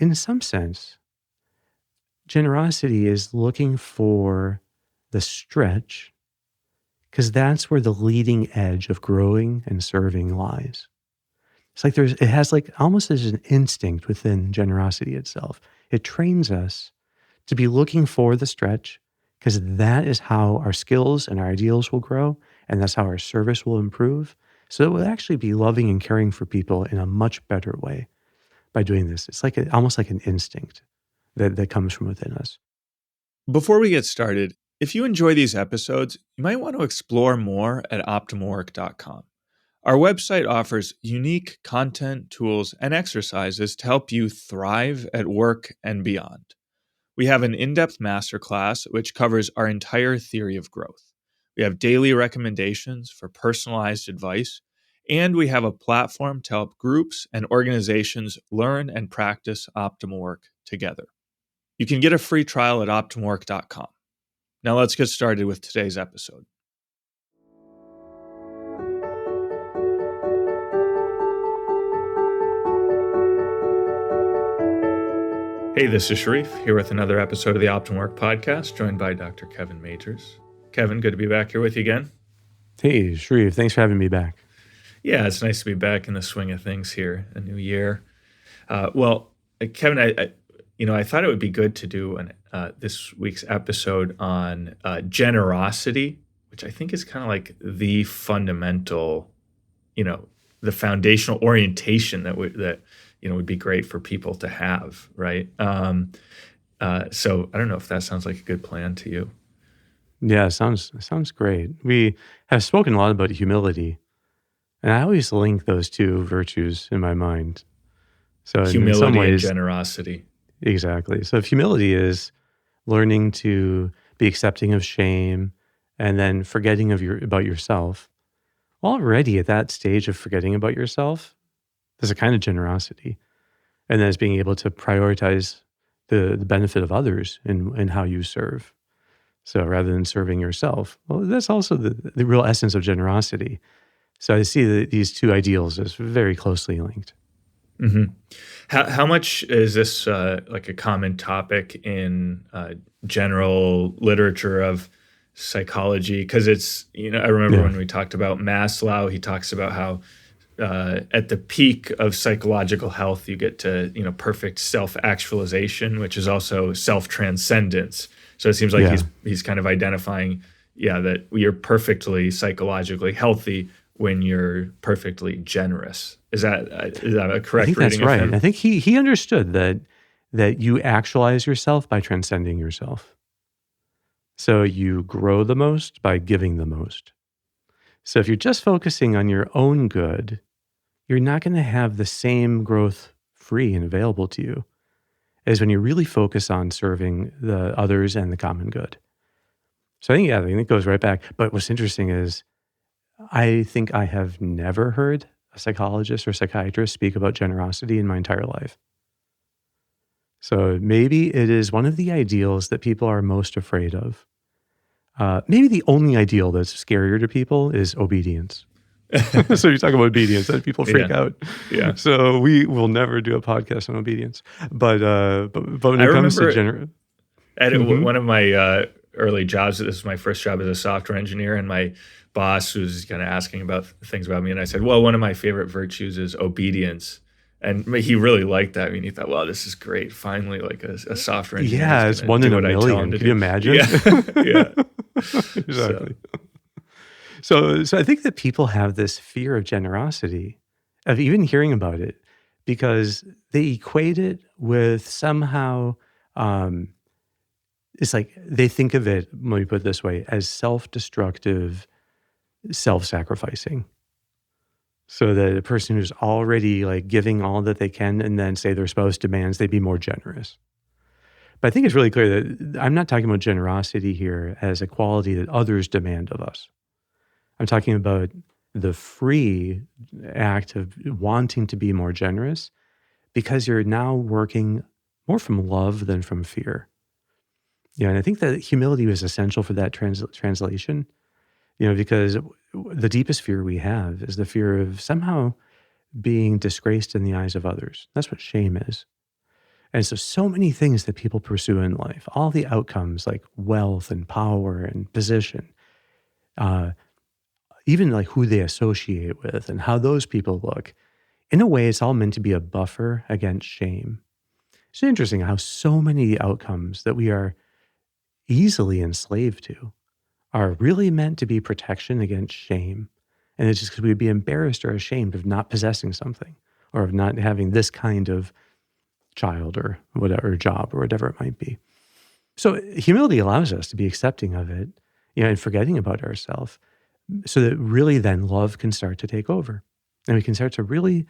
in some sense, generosity is looking for the stretch because that's where the leading edge of growing and serving lies. It's like it has like almost as an instinct within generosity itself. It trains us to be looking for the stretch because that is how our skills and our ideals will grow, and that's how our service will improve. So it will actually be loving and caring for people in a much better way by doing this. It's like almost like an instinct that comes from within us. Before we get started, if you enjoy these episodes, you might want to explore more at optimalwork.com. Our website offers unique content, tools, and exercises to help you thrive at work and beyond. We have an in-depth masterclass which covers our entire theory of growth. We have daily recommendations for personalized advice, and we have a platform to help groups and organizations learn and practice optimal work together. You can get a free trial at optimalwork.com. Now let's get started with today's episode. Hey, this is Sharif, here with another episode of the Optimal Work Podcast, joined by Dr. Kevin Majeres. Kevin, good to be back here with you again. Hey, Sharif, thanks for having me back. Yeah, it's nice to be back in the swing of things here, a new year. Kevin, I thought it would be good to do this week's episode on generosity, which I think is kind of like the fundamental, the foundational orientation that would be great for people to have, right? So I don't know if that sounds like a good plan to you. Yeah, it sounds great. We have spoken a lot about humility, and I always link those two virtues in my mind. So humility in some ways, and generosity. Exactly. So if humility is learning to be accepting of shame and then forgetting about yourself, already at that stage of forgetting about yourself, there's a kind of generosity. And then it's being able to prioritize the benefit of others in how you serve. So rather than serving yourself, well, that's also the real essence of generosity. So I see these two ideals as very closely linked. Mm-hmm. How much is this like a common topic in general literature of psychology? Because it's, I remember when we talked about Maslow, he talks about how at the peak of psychological health, you get to, perfect self-actualization, which is also self-transcendence. So it seems like he's kind of identifying, that you're perfectly psychologically healthy when you're perfectly generous. Is that a correct reading? I think that's of right. him? I think he understood that you actualize yourself by transcending yourself. So you grow the most by giving the most. So if you're just focusing on your own good, you're not going to have the same growth free and available to you as when you really focus on serving the others and the common good. So I think it goes right back. But what's interesting is I think I have never heard a psychologist or psychiatrist speak about generosity in my entire life. So maybe it is one of the ideals that people are most afraid of. Maybe the only ideal that's scarier to people is obedience. So you talk about obedience, and people freak out. Yeah. So we will never do a podcast on obedience. But when it comes to generosity, one of my early jobs, this was my first job as a software engineer, and my boss was kind of asking about things about me, and I said, well, one of my favorite virtues is obedience. And he really liked that. I mean, he thought, wow, this is great. Finally, like a software engineer. Yeah, it's one in a million. Can you imagine? Yeah. Exactly. So I think that people have this fear of generosity, of even hearing about it, because they equate it with somehow, it's like they think of it, let me put it this way, as self-destructive, self-sacrificing. So that a person who's already like giving all that they can and then say their spouse demands they be more generous. But I think it's really clear that I'm not talking about generosity here as a quality that others demand of us. I'm talking about the free act of wanting to be more generous because you're now working more from love than from fear. And I think that humility was essential for that translation, because the deepest fear we have is the fear of somehow being disgraced in the eyes of others. That's what shame is. And so many things that people pursue in life, all the outcomes like wealth and power and position, uh, even like who they associate with and how those people look, in a way, it's all meant to be a buffer against shame. It's interesting how so many outcomes that we are easily enslaved to are really meant to be protection against shame. And it's just because we'd be embarrassed or ashamed of not possessing something or of not having this kind of child or whatever, job or whatever it might be. So humility allows us to be accepting of it, and forgetting about ourselves, so that really then love can start to take over. And we can start to really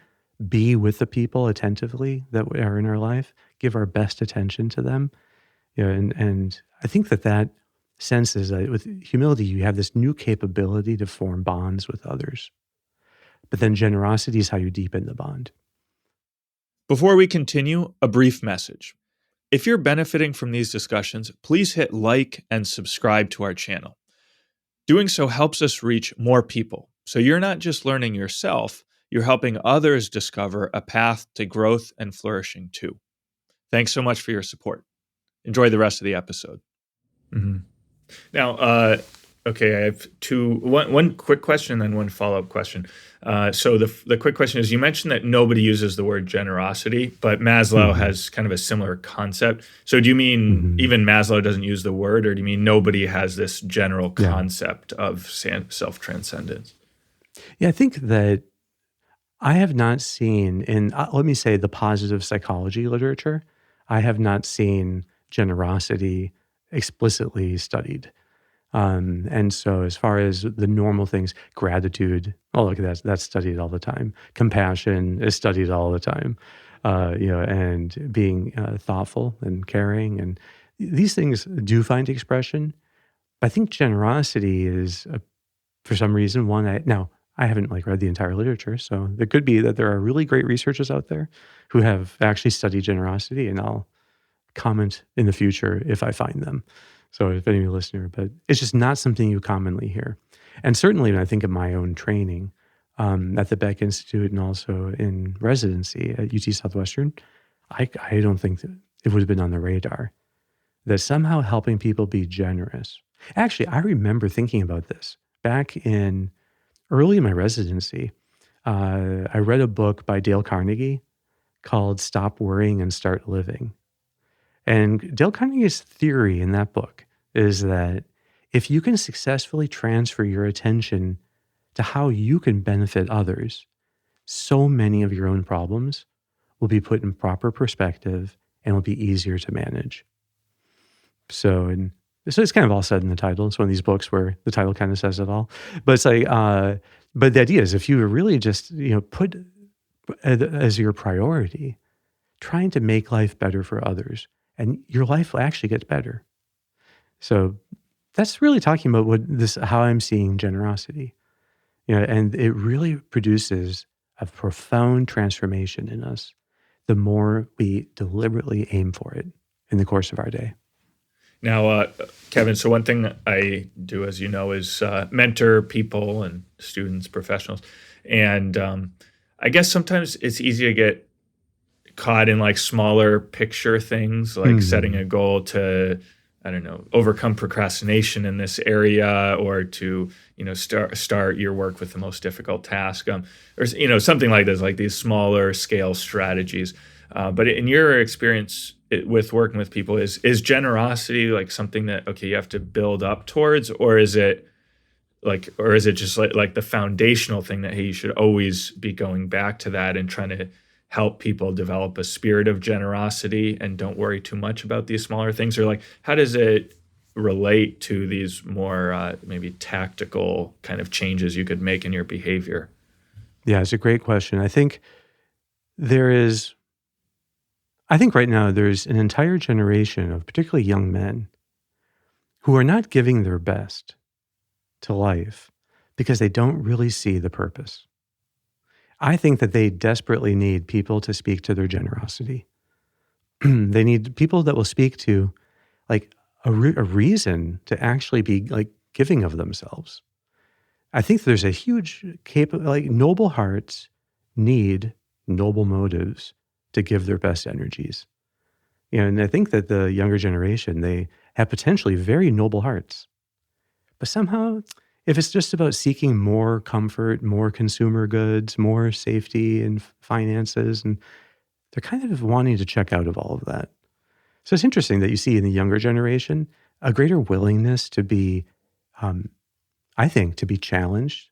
be with the people attentively that are in our life, give our best attention to them. And I think that sense is that with humility, you have this new capability to form bonds with others. But then generosity is how you deepen the bond. Before we continue, a brief message. If you're benefiting from these discussions, please hit like and subscribe to our channel. Doing so helps us reach more people. So you're not just learning yourself, you're helping others discover a path to growth and flourishing too. Thanks so much for your support. Enjoy the rest of the episode. Mhm. Now, okay, I have one quick question and then one follow-up question. So the quick question is, you mentioned that nobody uses the word generosity, but Maslow Mhm. has kind of a similar concept. So do you mean Mhm. even Maslow doesn't use the word, or do you mean nobody has this general Yeah. concept of self-transcendence? Yeah, I think that I have not seen in, let me say, the positive psychology literature, I have not seen generosity explicitly studied. And so as far as the normal things, gratitude, oh, look, that's studied all the time. Compassion is studied all the time. And being thoughtful and caring, and these things do find expression. I think generosity is, for some reason, one now I haven't like read the entire literature, so it could be that there are really great researchers out there who have actually studied generosity, and I'll comment in the future if I find them. So if any listener, but it's just not something you commonly hear. And certainly when I think of my own training at the Beck Institute and also in residency at UT Southwestern, I don't think that it would have been on the radar that somehow helping people be generous. Actually, I remember thinking about this back in early in my residency. I read a book by Dale Carnegie called Stop Worrying and Start Living. And Dale Carnegie's theory in that book is that if you can successfully transfer your attention to how you can benefit others, so many of your own problems will be put in proper perspective and will be easier to manage. So it's kind of all said in the title. It's one of these books where the title kind of says it all. But it's like, but the idea is if you really just, put as your priority, trying to make life better for others, and your life will actually get better. So that's really talking about how I'm seeing generosity, and it really produces a profound transformation in us the more we deliberately aim for it in the course of our day. Now, Kevin, so one thing I do, as you know, is mentor people and students, professionals. And I guess sometimes it's easy to get caught in like smaller picture things, like setting Hmm. a goal to, I don't know, overcome procrastination in this area, or to, start your work with the most difficult task, or, something like this, like these smaller scale strategies. But in your experience with working with people, is generosity like something that, okay, you have to build up towards, or is it just like the foundational thing that, hey, you should always be going back to that and trying to help people develop a spirit of generosity and don't worry too much about these smaller things? Or like, how does it relate to these more maybe tactical kind of changes you could make in your behavior? Yeah, it's a great question. There is, I think right now there's an entire generation of particularly young men who are not giving their best to life because they don't really see the purpose. I think that they desperately need people to speak to their generosity. They need people that will speak to like a reason to actually be like giving of themselves. I think there's a huge like noble hearts need noble motives to give their best energies. And I think that the younger generation, they have potentially very noble hearts. But somehow, if it's just about seeking more comfort, more consumer goods, more safety and finances, and they're kind of wanting to check out of all of that. So it's interesting that you see in the younger generation a greater willingness to be, um, I think, to be challenged,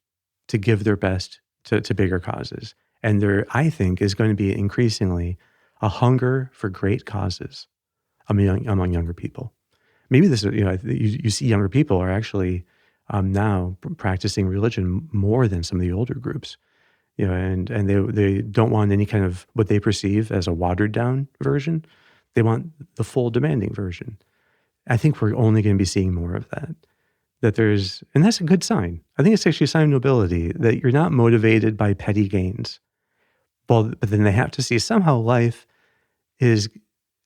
to give their best to bigger causes. And there, I think, is going to be increasingly a hunger for great causes among younger people. Maybe this is, you see younger people are actually now practicing religion more than some of the older groups, and they don't want any kind of what they perceive as a watered down version. They want the full demanding version. I think we're only going to be seeing more of that. And that's a good sign. I think it's actually a sign of nobility that you're not motivated by petty gains. Well, but then they have to see somehow life is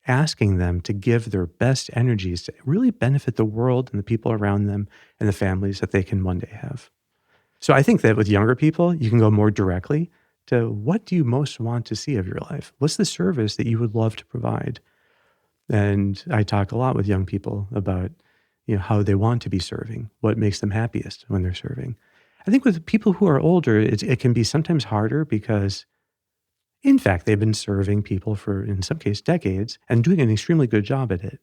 asking them to give their best energies to really benefit the world and the people around them and the families that they can one day have. So I think that with younger people, you can go more directly to what do you most want to see of your life? What's the service that you would love to provide? And I talk a lot with young people about, how they want to be serving, what makes them happiest when they're serving. I think with people who are older, it can be sometimes harder because, in fact, they've been serving people for, in some cases, decades and doing an extremely good job at it.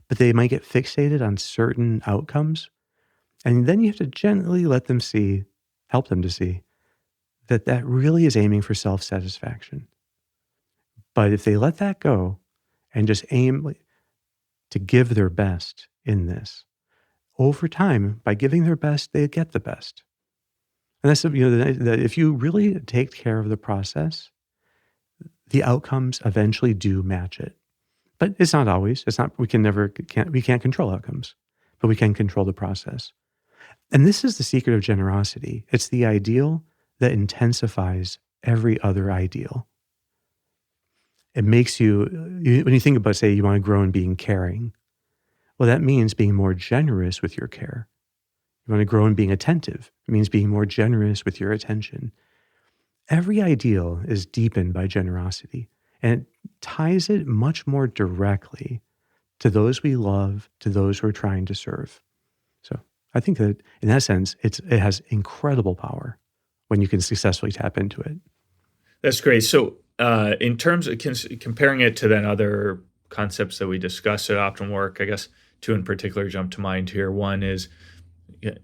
But they might get fixated on certain outcomes. And then you have to gently help them to see that really is aiming for self-satisfaction. But if they let that go and just aim to give their best in this, over time, by giving their best, they get the best. And that's, that if you really take care of the process, the outcomes eventually do match it. But it's not always. We can't control outcomes, but we can control the process. And this is the secret of generosity. It's the ideal that intensifies every other ideal. It makes when you think about, say, you want to grow in being caring, well, that means being more generous with your care. You want to grow in being attentive. It means being more generous with your attention. Every ideal is deepened by generosity, and it ties it much more directly to those we love, to those we're trying to serve. So I think that in that sense, it has incredible power when you can successfully tap into it. That's great. So in terms of comparing it to then other concepts that we discussed at Optimal Work, I guess two in particular jump to mind here. One is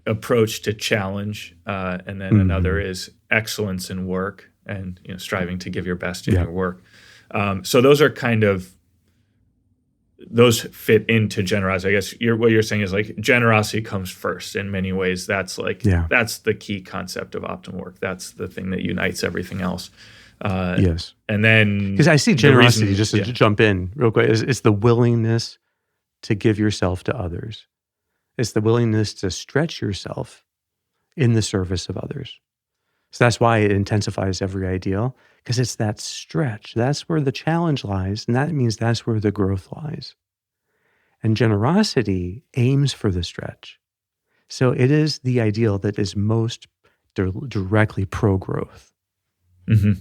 approach to challenge, and then another is excellence in work and striving to give your best in your work. So those are those fit into generosity. I guess what you're saying is like generosity comes first in many ways. That's that's the key concept of Optimal Work. That's the thing that unites everything else. Yes. And then because I see generosity, just to jump in real quick, it's the willingness to give yourself to others. It's the willingness to stretch yourself in the service of others. So that's why it intensifies every ideal, because it's that stretch. That's where the challenge lies, and that means that's where the growth lies. And generosity aims for the stretch. So it is the ideal that is most directly pro-growth. Mm-hmm.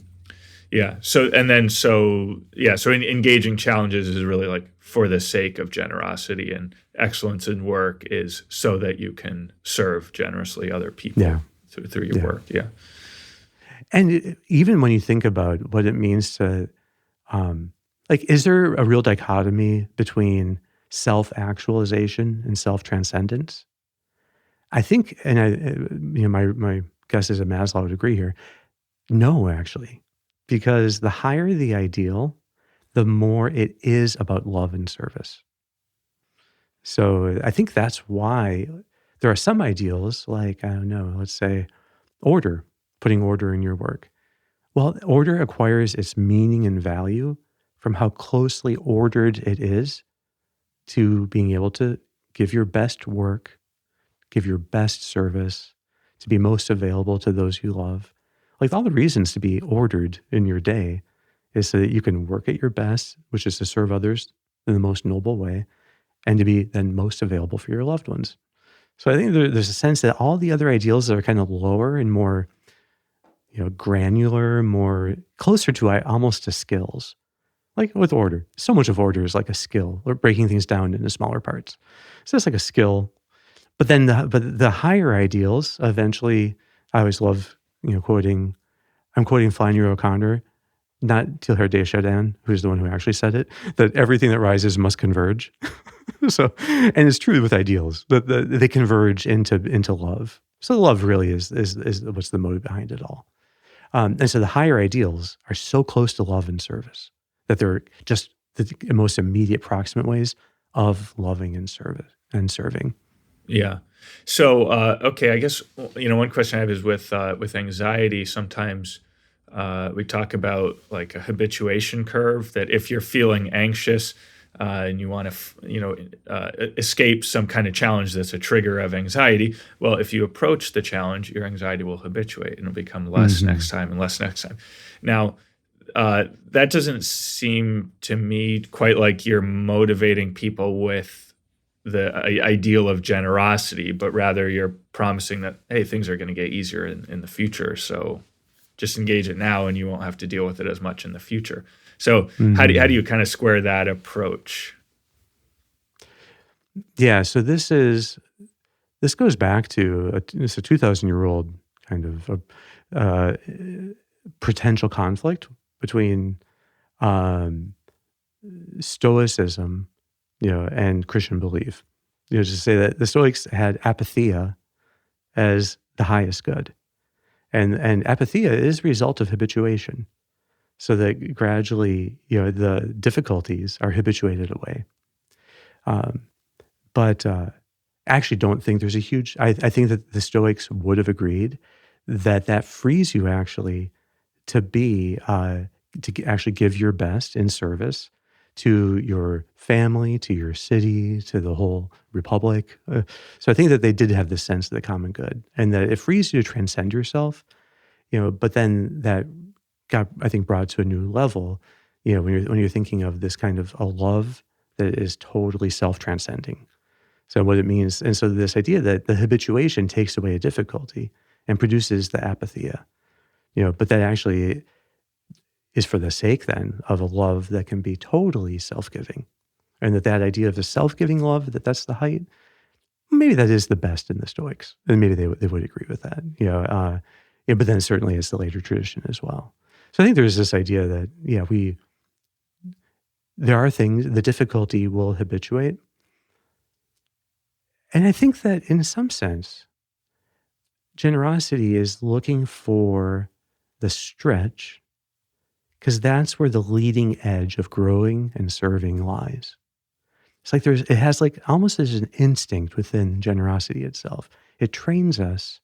Yeah. So engaging challenges is really like for the sake of generosity, and excellence in work is so that you can serve generously other people through your work. Yeah. And even when you think about what it means to, is there a real dichotomy between self-actualization and self-transcendence? I think, and my guess is that Maslow would agree here. No, actually. Because the higher the ideal, the more it is about love and service. So I think that's why there are some ideals, like, I don't know, let's say order, putting order in your work. Well, order acquires its meaning and value from how closely ordered it is to being able to give your best work, give your best service, to be most available to those you love. Like all the reasons to be ordered in your day is so that you can work at your best, which is to serve others in the most noble way, and to be then most available for your loved ones. So I think there's a sense that all the other ideals that are kind of lower and more, granular, more closer to almost to skills, Like with order. So much of order is like a skill, or breaking things down into smaller parts. So it's like a skill. But then the higher ideals eventually, I always love, I'm quoting Flannery O'Connor, not Teilhard de Chardin, who's the one who actually said it, that everything that rises must converge. So, and it's true with ideals, that they converge into love. So love really is what's the motive behind it all. And so the higher ideals are so close to love and service that they're just the most immediate proximate ways of loving and serving. Yeah. So, okay, I guess one question I have is with anxiety. Sometimes we talk about like a habituation curve. That if you're feeling anxious and you want to, escape some kind of challenge that's a trigger of anxiety, well, if you approach the challenge, your anxiety will habituate and it'll become less Hmm. next time and less next time. Now, that doesn't seem to me quite like you're motivating people with the ideal of generosity, but rather you're promising that, hey, things are going to get easier in the future. So just engage it now and you won't have to deal with it as much in the future. So how do Hmm. you kind of square that approach? Yeah. So this goes back to it's a 2,000-year-old kind of potential conflict between um, Stoicism, and Christian belief. To say that the Stoics had apatheia as the highest good, and apatheia is a result of habituation. So that gradually, the difficulties are habituated away. Um, but I actually don't think there's a huge. I think that the Stoics would have agreed that frees you actually to be actually give your best in service to your family, to your city, to the whole republic. So I think that they did have this sense of the common good, and that it frees you to transcend yourself. But then that got, I think, brought to a new level. When you're thinking of this kind of a love that is totally self-transcending. So what it means, and so this idea that the habituation takes away a difficulty and produces the apatheia. But that actually is for the sake then of a love that can be totally self-giving, and that idea of a self-giving love, that's the height. Maybe that is the best in the Stoics, and maybe they would agree with that. But then certainly it's the later tradition as well. So I think there's this idea that there are things, the difficulty will habituate, and I think that in some sense generosity is looking for the stretch, because that's where the leading edge of growing and serving lies. It's like it has like almost as an instinct within generosity itself. It trains us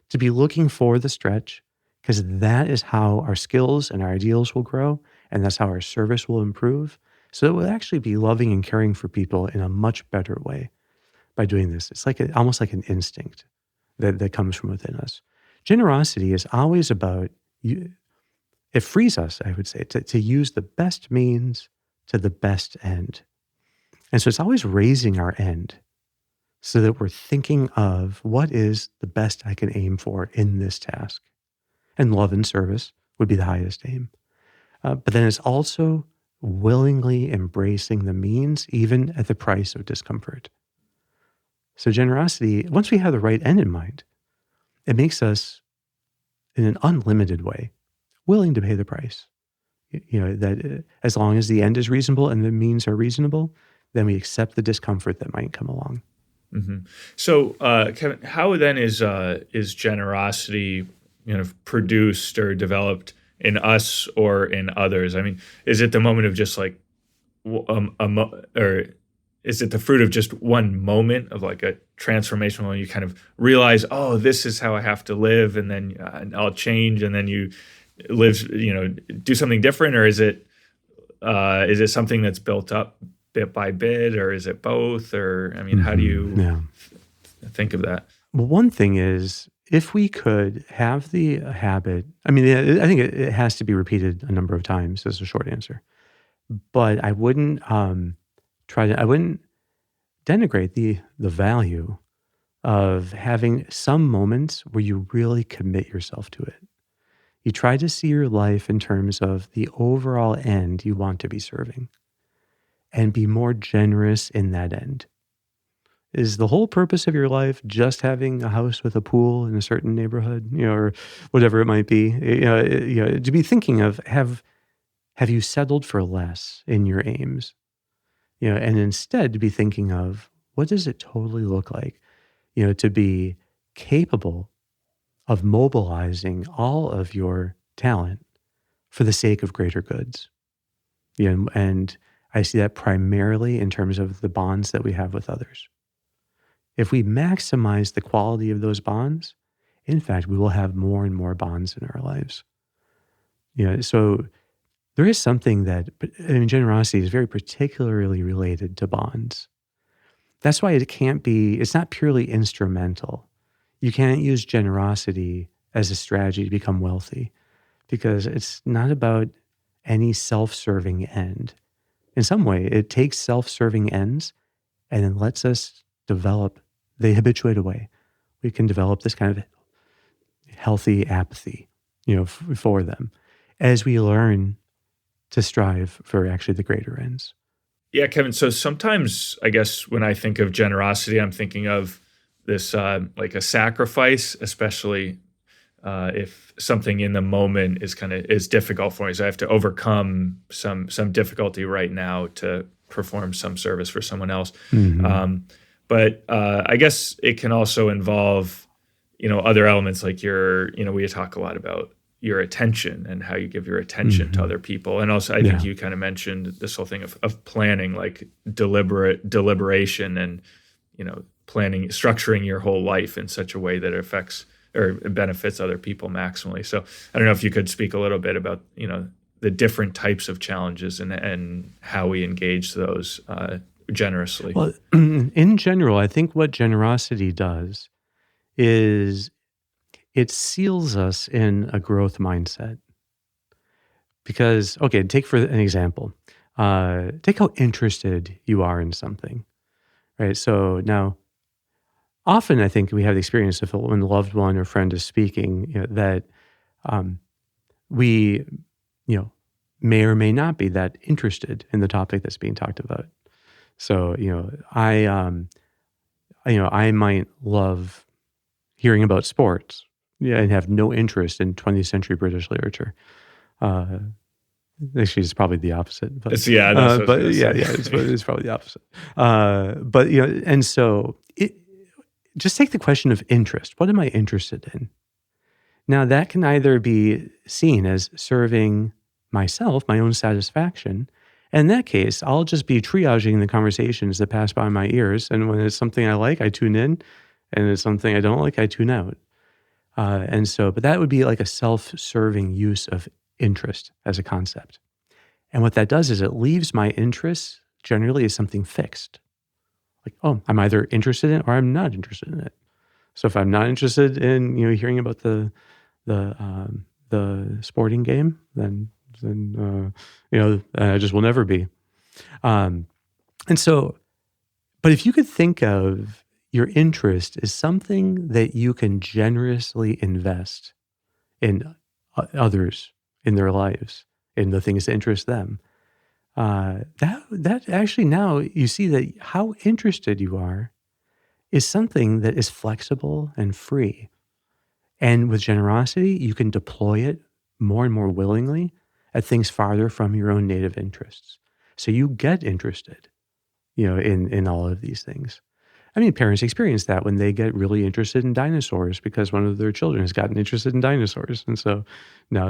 to be looking for the stretch, because that is how our skills and our ideals will grow. And that's how our service will improve. So it will actually be loving and caring for people in a much better way by doing this. It's like almost like an instinct that comes from within us. Generosity is always about you. It frees us, I would say, to use the best means to the best end. And so it's always raising our end so that we're thinking of what is the best I can aim for in this task. And love and service would be the highest aim. But then it's also willingly embracing the means, even at the price of discomfort. So generosity, once we have the right end in mind, it makes us, in an unlimited way, willing to pay the price. That as long as the end is reasonable and the means are reasonable, then we accept the discomfort that might come along. Hmm. So, Kevin, how then is generosity, produced or developed in us or in others? I mean, is it the moment of just like, or is it the fruit of just one moment of like a transformation when you kind of realize, oh, this is how I have to live, and then I'll change, and then you live, do something different, or is it something that's built up bit by bit, or is it both? Or I mean, how do you Yeah. think of that? Well, one thing is, if we could have the habit, I mean, I think it has to be repeated a number of times as a short answer, but I wouldn't denigrate the value of having some moments where you really commit yourself to it. You try to see your life in terms of the overall end you want to be serving and be more generous in that end. Is the whole purpose of your life just having a house with a pool in a certain neighborhood, or whatever it might be? To be thinking of, have you settled for less in your aims? And instead to be thinking of, what does it totally look like, to be capable of mobilizing all of your talent for the sake of greater goods. And I see that primarily in terms of the bonds that we have with others. If we maximize the quality of those bonds, in fact, we will have more and more bonds in our lives. So there is something that, generosity is very particularly related to bonds. That's why it's not purely instrumental. You can't use generosity as a strategy to become wealthy, because it's not about any self-serving end. In some way, it takes self-serving ends and then lets us develop, they habituate away. We can develop this kind of healthy apathy, for them as we learn to strive for actually the greater ends. Yeah, Kevin. So sometimes I guess when I think of generosity, I'm thinking of this like a sacrifice, especially if something in the moment is difficult for me. So I have to overcome some difficulty right now to perform some service for someone else. Mm-hmm. But I guess it can also involve, other elements like we talk a lot about your attention and how you give your attention to other people. And also I think you kind of mentioned this whole thing of planning, like deliberation and, planning, structuring your whole life in such a way that it affects or benefits other people maximally. So I don't know if you could speak a little bit about, the different types of challenges and how we engage those generously. Well, in general, I think what generosity does is it seals us in a growth mindset. Because, okay, take for an example, take how interested you are in something, right? So now, often I think we have the experience of when a loved one or friend is speaking, that we, may or may not be that interested in the topic that's being talked about. So, I might love hearing about sports, and have no interest in 20th century British literature. Actually, it's probably the opposite. But That's what I was gonna say. it's probably the opposite. But and so just take the question of interest. What am I interested in? Now that can either be seen as serving myself, my own satisfaction. In that case, I'll just be triaging the conversations that pass by my ears, and when it's something I like, I tune in, and it's something I don't like, I tune out. But that would be like a self-serving use of interest as a concept. And what that does is it leaves my interest generally as something fixed. Like, oh, I'm either interested in it or I'm not interested in it. So if I'm not interested in, hearing about the sporting game, then I just will never be. But if you could think of your interest as something that you can generously invest in others, in their lives, in the things that interest them, that actually now you see that how interested you are is something that is flexible and free. And with generosity, you can deploy it more and more willingly at things farther from your own native interests. So you get interested, in all of these things. I mean, parents experience that when they get really interested in dinosaurs because one of their children has gotten interested in dinosaurs. And so now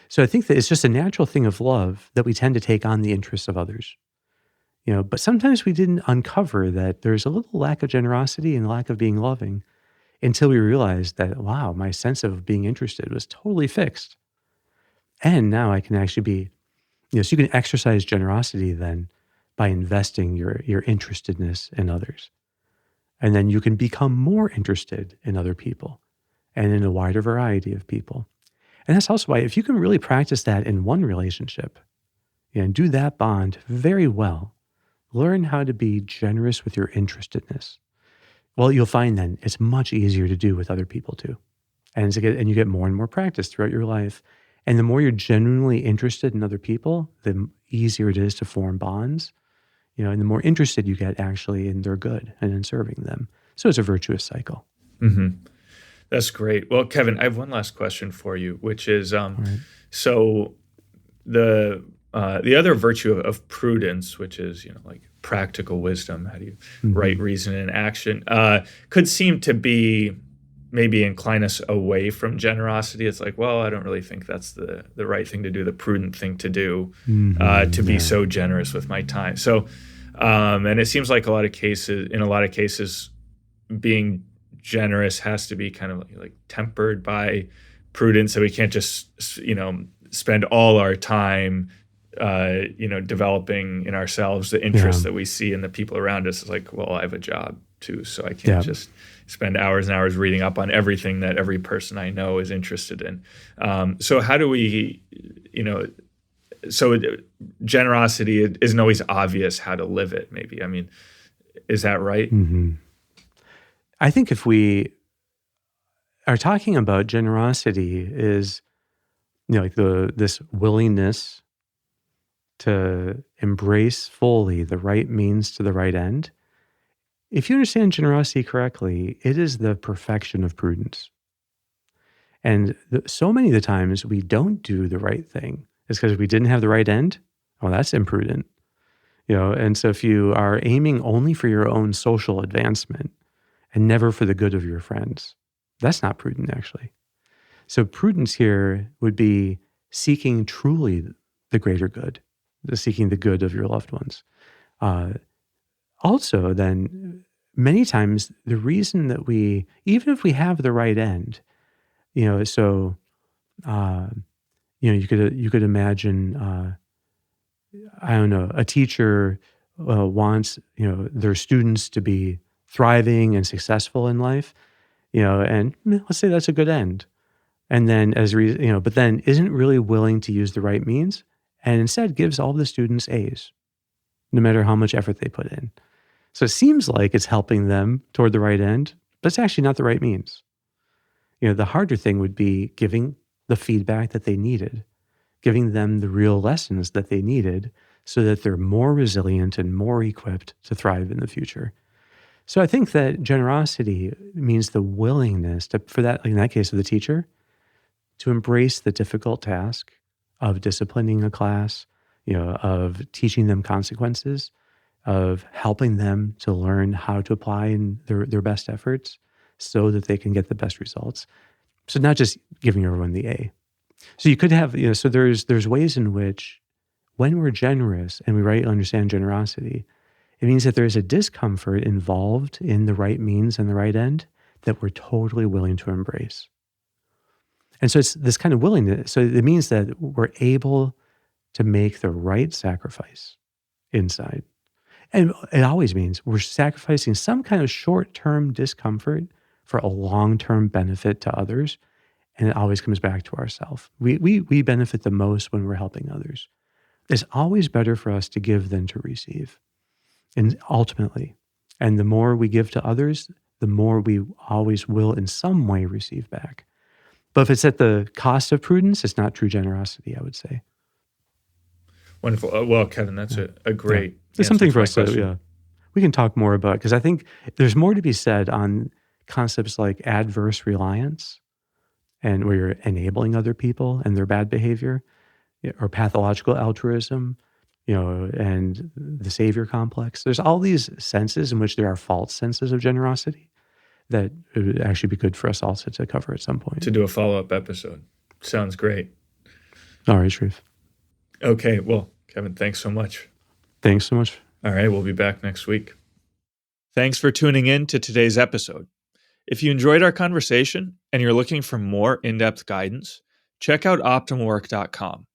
so I think that it's just a natural thing of love that we tend to take on the interests of others. But sometimes we didn't uncover that there's a little lack of generosity and lack of being loving until we realized that, wow, my sense of being interested was totally fixed. And now I can actually be, so you can exercise generosity then by investing your interestedness in others. And then you can become more interested in other people and in a wider variety of people. And that's also why if you can really practice that in one relationship and do that bond very well, learn how to be generous with your interestedness. Well, you'll find then it's much easier to do with other people too. and you get more and more practice throughout your life. And the more you're genuinely interested in other people, the easier it is to form bonds, and the more interested you get actually in their good and in serving them. So it's a virtuous cycle. Hmm. That's great. Well, Kevin, I have one last question for you, which is, All right. so the other virtue of prudence, which is like practical wisdom, how do you right Mhm. reason in action, could seem to be maybe incline us away from generosity. It's like, well, I don't really think that's the right thing to do, the prudent thing to do, to be Yeah. so generous with my time. So, and it seems like in a lot of cases, being generous has to be kind of like tempered by prudence. So we can't just spend all our time developing in ourselves the Yeah. interests that we see in the people around us. It's like, well, I have a job too, so I can't Yeah. just spend hours and hours reading up on everything that every person I know is interested in. So how do we, so generosity, it isn't always obvious how to live it, maybe. I mean, is that right? hmm I think if we are talking about generosity is, like this willingness to embrace fully the right means to the right end. If you understand generosity correctly, it is the perfection of prudence. And so many of the times we don't do the right thing is because we didn't have the right end. Oh, that's imprudent. And so if you are aiming only for your own social advancement and never for the good of your friends, that's not prudent, actually. So prudence here would be seeking truly the greater good, seeking the good of your loved ones. Uh, Also, then many times the reason that even if we have the right end, so uh, you could imagine, I don't know, a teacher wants their students to be thriving and successful in life, and let's say that's a good end. And then but then isn't really willing to use the right means and instead gives all the students A's, no matter how much effort they put in. So it seems like it's helping them toward the right end, but it's actually not the right means. The harder thing would be giving the feedback that they needed, giving them the real lessons that they needed so that they're more resilient and more equipped to thrive in the future. So I think that generosity means the willingness to, for that, like in that case of the teacher, to embrace the difficult task of disciplining a class, of teaching them consequences, of helping them to learn how to apply in their best efforts so that they can get the best results. So not just giving everyone the A. So you could have, so there's ways in which when we're generous and we rightly understand generosity, it means that there's a discomfort involved in the right means and the right end that we're totally willing to embrace. And so it's this kind of willingness. So it means that we're able to make the right sacrifice inside. And it always means we're sacrificing some kind of short-term discomfort for a long-term benefit to others. And it always comes back to ourselves. We benefit the most when we're helping others. It's always better for us to give than to receive. And ultimately, and the more we give to others, the more we always will in some way receive back. But if it's at the cost of prudence, it's not true generosity, I would say. Wonderful. Well, Kevin, that's Yeah. a Yeah. great It's answer something to for my us to, question. yeah. We can talk more about because I think there's more to be said on concepts like adverse reliance and where you're enabling other people and their bad behavior, or pathological altruism, and the savior complex. There's all these senses in which there are false senses of generosity that it would actually be good for us also to cover at some point. To do a follow-up episode. Sounds great. All right, Sharif. Okay, well, Kevin, thanks so much. Thanks so much. All right, we'll be back next week. Thanks for tuning in to today's episode. If you enjoyed our conversation and you're looking for more in-depth guidance, check out optimalwork.com,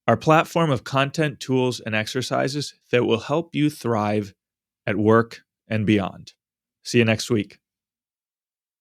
our platform of content, tools, and exercises that will help you thrive at work and beyond. See you next week.